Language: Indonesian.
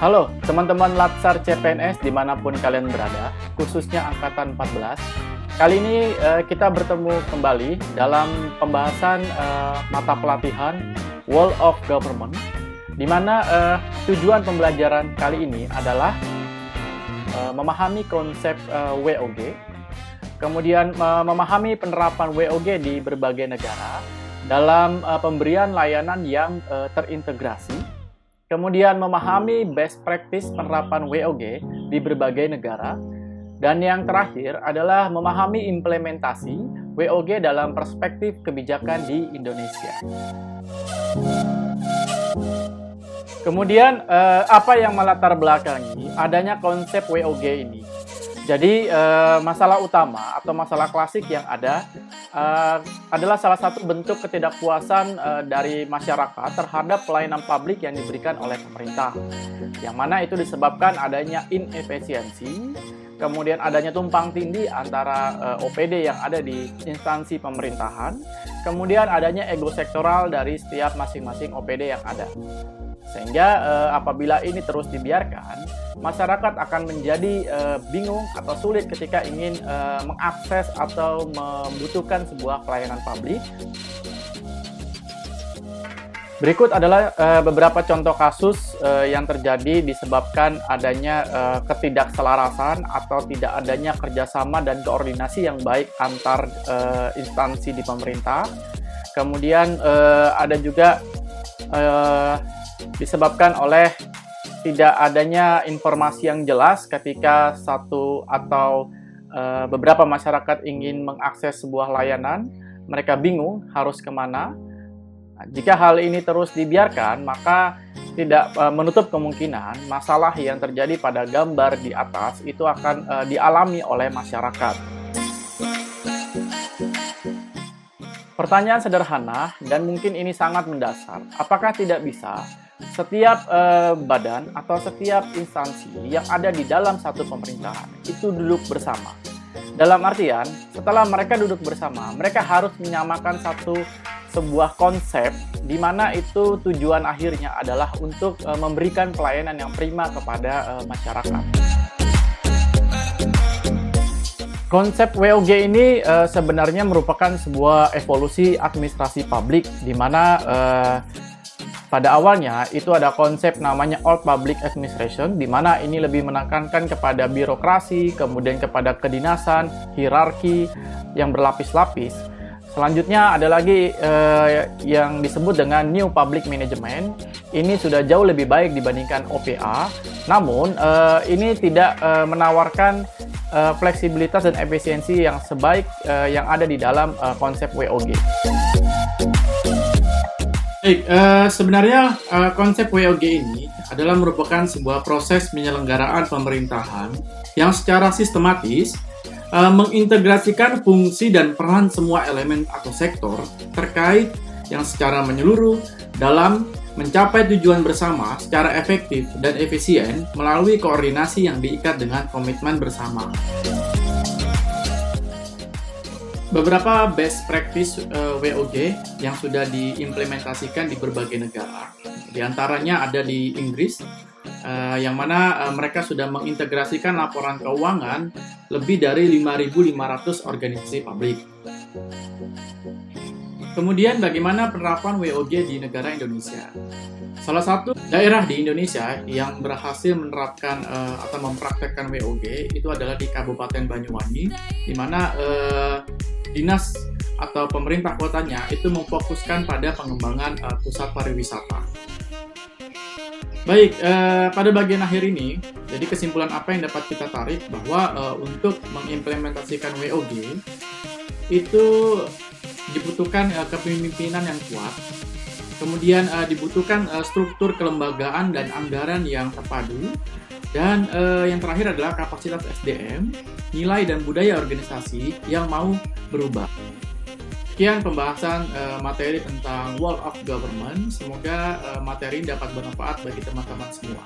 Halo teman-teman Latsar CPNS dimanapun kalian berada, khususnya Angkatan 14. Kali ini kita bertemu kembali dalam pembahasan mata pelatihan World of Government, di mana tujuan pembelajaran kali ini adalah memahami konsep WOG, kemudian memahami penerapan WOG di berbagai negara dalam pemberian layanan yang terintegrasi, kemudian memahami best practice penerapan WOG di berbagai negara, dan yang terakhir adalah memahami implementasi WOG dalam perspektif kebijakan di Indonesia. Kemudian apa yang melatar belakangi adanya konsep WOG ini? Jadi masalah utama atau masalah klasik yang ada adalah salah satu bentuk ketidakpuasan dari masyarakat terhadap pelayanan publik yang diberikan oleh pemerintah, yang mana itu disebabkan adanya inefisiensi, kemudian adanya tumpang tindih antara OPD yang ada di instansi pemerintahan, kemudian adanya ego sektoral dari setiap masing-masing OPD yang ada. Sehingga apabila ini terus dibiarkan, masyarakat akan menjadi bingung atau sulit ketika ingin mengakses atau membutuhkan sebuah pelayanan publik. Berikut adalah beberapa contoh kasus yang terjadi disebabkan adanya ketidakselarasan atau tidak adanya kerjasama dan koordinasi yang baik antar instansi di pemerintah. Kemudian ada juga disebabkan oleh tidak adanya informasi yang jelas ketika satu atau beberapa masyarakat ingin mengakses sebuah layanan, mereka bingung harus kemana. Jika hal ini terus dibiarkan, maka tidak menutup kemungkinan masalah yang terjadi pada gambar di atas itu akan dialami oleh masyarakat. Pertanyaan sederhana dan mungkin ini sangat mendasar. Apakah tidak bisa setiap badan atau setiap instansi yang ada di dalam satu pemerintahan itu duduk bersama? Dalam artian, setelah mereka duduk bersama, mereka harus menyamakan sebuah konsep di mana itu tujuan akhirnya adalah untuk memberikan pelayanan yang prima kepada masyarakat. Konsep WOG ini sebenarnya merupakan sebuah evolusi administrasi publik, di mana pada awalnya itu ada konsep namanya Old Public Administration, di mana ini lebih menekankan kepada birokrasi, kemudian kepada kedinasan, hierarki yang berlapis-lapis. Selanjutnya ada lagi yang disebut dengan New Public Management. Ini sudah jauh lebih baik dibandingkan OPA, namun ini tidak menawarkan fleksibilitas dan efisiensi yang sebaik yang ada di dalam konsep WOG. Baik, sebenarnya konsep WOG ini adalah merupakan sebuah proses penyelenggaraan pemerintahan yang secara sistematis mengintegrasikan fungsi dan peran semua elemen atau sektor terkait yang secara menyeluruh dalam mencapai tujuan bersama secara efektif dan efisien melalui koordinasi yang diikat dengan komitmen bersama. Beberapa best practice WOG yang sudah diimplementasikan di berbagai negara. Di antaranya ada di Inggris, yang mana mereka sudah mengintegrasikan laporan keuangan lebih dari 5.500 organisasi publik. Kemudian bagaimana penerapan WOG di negara Indonesia? Salah satu daerah di Indonesia yang berhasil menerapkan atau mempraktekkan WOG itu adalah di Kabupaten Banyuwangi, di mana dinas atau pemerintah kotanya itu memfokuskan pada pengembangan pusat pariwisata. Baik, pada bagian akhir ini, jadi kesimpulan apa yang dapat kita tarik bahwa untuk mengimplementasikan WOG itu dibutuhkan kepemimpinan yang kuat, kemudian dibutuhkan struktur kelembagaan dan anggaran yang terpadu, dan yang terakhir adalah kapasitas SDM, nilai dan budaya organisasi yang mau berubah. Sekian pembahasan materi tentang World of Government. Semoga materi ini dapat bermanfaat bagi teman-teman semua.